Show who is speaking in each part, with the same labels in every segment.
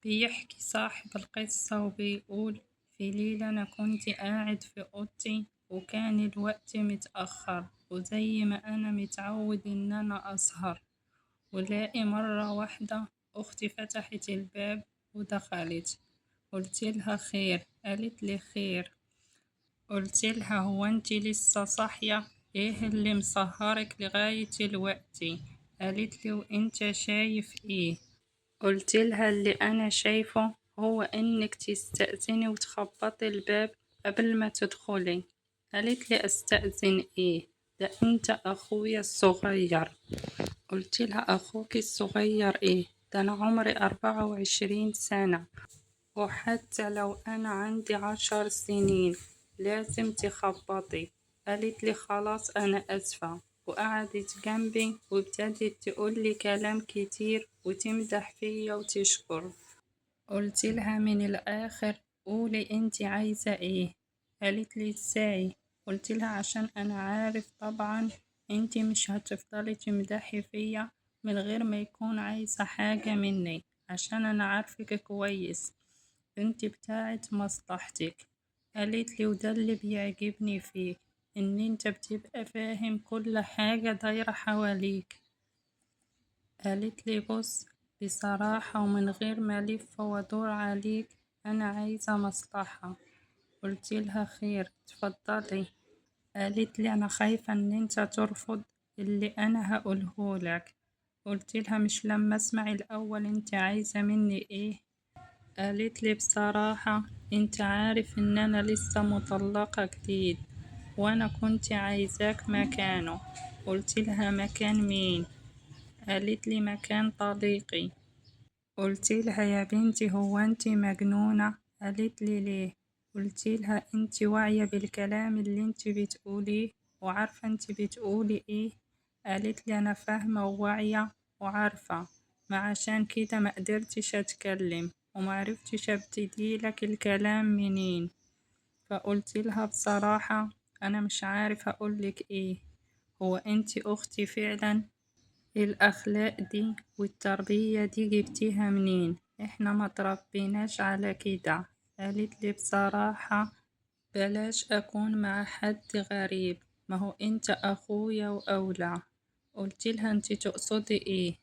Speaker 1: بيحكي صاحب القصة وبيقول: في ليلة أنا كنت قاعد في أوضتي وكان الوقت متأخر، وزي ما أنا متعود إن أنا أسهر، ولاقي مرة واحدة أختي فتحت الباب ودخلت. قلتلها: خير؟ قالتلي: خير. قلتلها: هو انتي لسه صاحية؟ ايه اللي مسهرك لغاية الوقت؟ قالتلي: وانت شايف ايه؟ قلتلها: اللي أنا شايفه هو إنك تستأذني وتخبطي الباب قبل ما تدخلي. قالتلي: أستأذن إيه؟ ده أنت أخويا الصغير. قلتلها: أخوك الصغير إيه؟ ده أنا عمري 24 سنة، وحتى لو أنا عندي 10 سنين لازم تخبطي. قالتلي: خلاص أنا أسفة، وقعدت جنبي وابتدت تقولي كلام كتير وتمدح فيا وتشكر. قلتلها: من الآخر قولي انتي عايزة ايه؟ قالتلي: ازاي؟ قلتلها: عشان أنا عارف طبعا انتي مش هتفضلي تمدحي فيا من غير ما يكون عايزة حاجة مني، عشان أنا عارفك كويس، انت بتاعت مصلحتك. قالت لي: وده اللي بيعجبني فيك، ان انت بتبقى فاهم كل حاجة دايرة حواليك. قالت لي: بص، بصراحة ومن غير ما ألف وأدور عليك، أنا عايزة مصلحة. قلت لها: خير، اتفضلي. قالت لي: أنا خايفة إن أنت ترفض اللي أنا هقولهولك. قلت لها: مش لما أسمع الأول أنت عايزة مني إيه؟ قالت لي: بصراحة أنت عارف إن أنا لسه مطلقة جديد، وأنا كنت عايزاك مكانه. قلت لها: مكان مين؟ قالت لي: مكان طليقي. قلت لها: يا بنتي هو أنت مجنونة؟ قالت لي: ليه؟ قلت لها: أنت واعية بالكلام اللي أنت بتقوليه وعارفة أنت بتقولي إيه؟ قالت لي: أنا فاهمة وواعية وعارفة، ما عشان كده ما قدرتش أتكلم ومعرفتش أبتديلك الكلام منين. فقلت لها: بصراحة أنا مش عارفة أقولك إيه. هو أنت أختي فعلا؟ الأخلاق دي والتربية دي جبتيها منين؟ احنا ما تربيناش على كده. قالت لي: بصراحة بلاش أكون مع حد غريب، ما هو انت أخويا وأولى. قلت لها: انت تقصدي ايه؟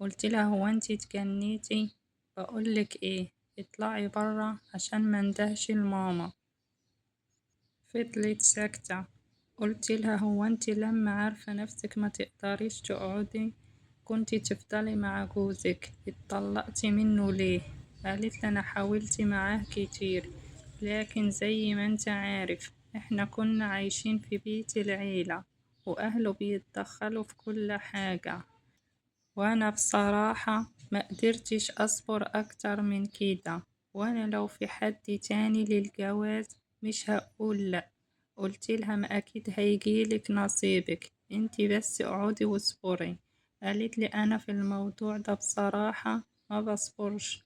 Speaker 1: قلت لها: هو انت اتجنيتي؟ بقولك ايه، اطلعي برا عشان مندهش الماما. فضلت ساكتة. قلت لها: هو انت لما عارفة نفسك ما تقدريش تقعدي كنتي تفضلي مع جوزك، اتطلقتي منه ليه؟ قالت لي: انا حاولت معاه كتير، لكن زي ما انت عارف احنا كنا عايشين في بيت العيلة واهله بيتدخلوا في كل حاجة، وانا بصراحة ما قدرتش اصبر اكتر من كده، وانا لو في حد تاني للجواز مش هقول لا. قلت لها: ما اكيد هيجيلك نصيبك، انتي بس اقعدي واصبري. قالت لي: انا في الموضوع ده بصراحة ما بصبرش،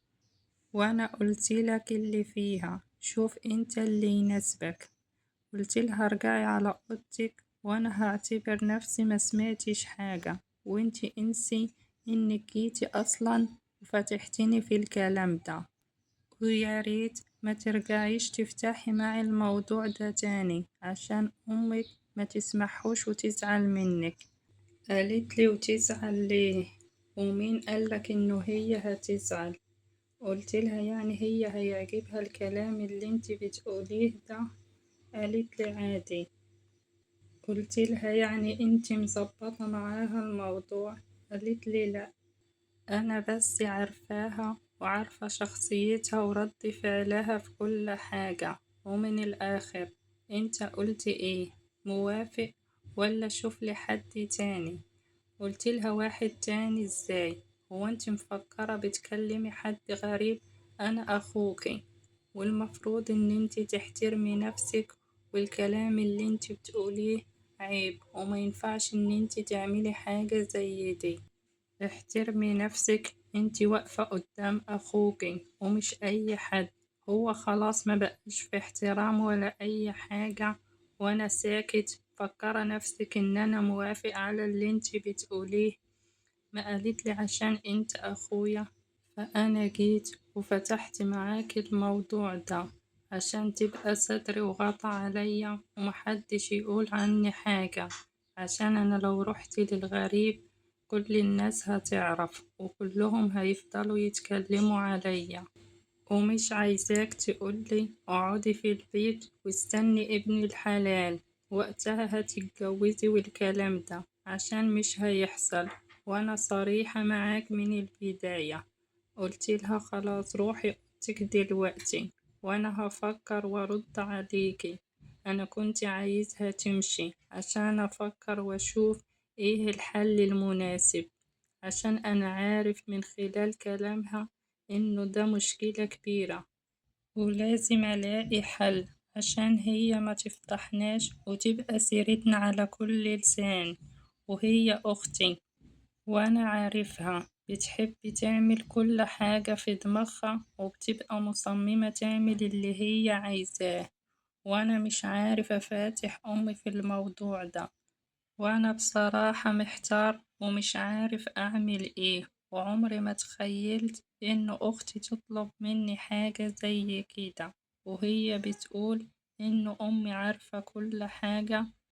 Speaker 1: وانا قلت لك اللي فيها، شوف انت اللي يناسبك. قلت لها: ارجعي على اوضتك وانا هعتبر نفسي ما سمعتش حاجة، وانتي انسي انك جيتي اصلا وفتحتيني في الكلام ده، ويا ريت ما ترجعيش تفتحي معي الموضوع ده تاني عشان امك ما تسمحوش وتزعل منك. قالت لي: وتزعل ليه؟ ومين قالك انه هي هتزعل؟ قلت لها: يعني هي هيعجبها الكلام اللي انت بتقوليه ده؟ قالت لي: عادي. قلت لها: يعني انت مظبطة معاها الموضوع؟ قالت لي: لا، أنا بس عارفاها وعارفة شخصيتها ورد فعلها في كل حاجة. ومن الآخر انت قلت ايه، موافق ولا شوف لي حد تاني؟ قلت لها: واحد تاني ازاي؟ هو انت مفكرة بتكلمي حد غريب؟ أنا أخوكي، والمفروض ان انت تحترمي نفسك، والكلام اللي انت بتقوليه عيب وما ينفعش ان انت تعملي حاجة زي دي. احترمي نفسك، انتي واقفة قدام اخوكي ومش اي حد. هو خلاص ما بقاش في احترام ولا اي حاجة وانا ساكت. فكرة نفسك ان انا موافق على اللي انتي بتقوليه؟ ما قالت لي: عشان انت اخويا. فأنا جيت وفتحت معاك الموضوع ده عشان تبقى ستر وغطى عليا ومحدش يقول عني حاجة، عشان أنا لو رحت للغريب كل الناس هتعرف وكلهم هيفضلوا يتكلموا عليا. ومش عايزاك تقولي اقعدي في البيت واستني ابن الحلال وقتها هتتجوزي والكلام ده، عشان مش هيحصل. وانا صريحة معاك من البداية، قلتلها خلاص روحي اوضتك دلوقتي وانا هفكر وارد عليكي. انا كنت عايزها تمشي عشان افكر واشوف ايه الحل المناسب، عشان انا عارف من خلال كلامها إنه ده مشكلة كبيرة ولازم ألاقي حل، عشان هي ما تفضحناش وتبقى سيرتنا على كل لسان. وهي أختي وأنا عارفها بتحب تعمل كل حاجة في دماغها وبتبقى مصممة تعمل اللي هي عايزاه، وأنا مش عارفة أفاتح أمي في الموضوع ده. وأنا بصراحة محتار ومش عارف أعمل إيه، وعمري ما تخيلت إن أختي تطلب مني حاجة زي كده، وهي بتقول إن أمي عارفة كل حاجة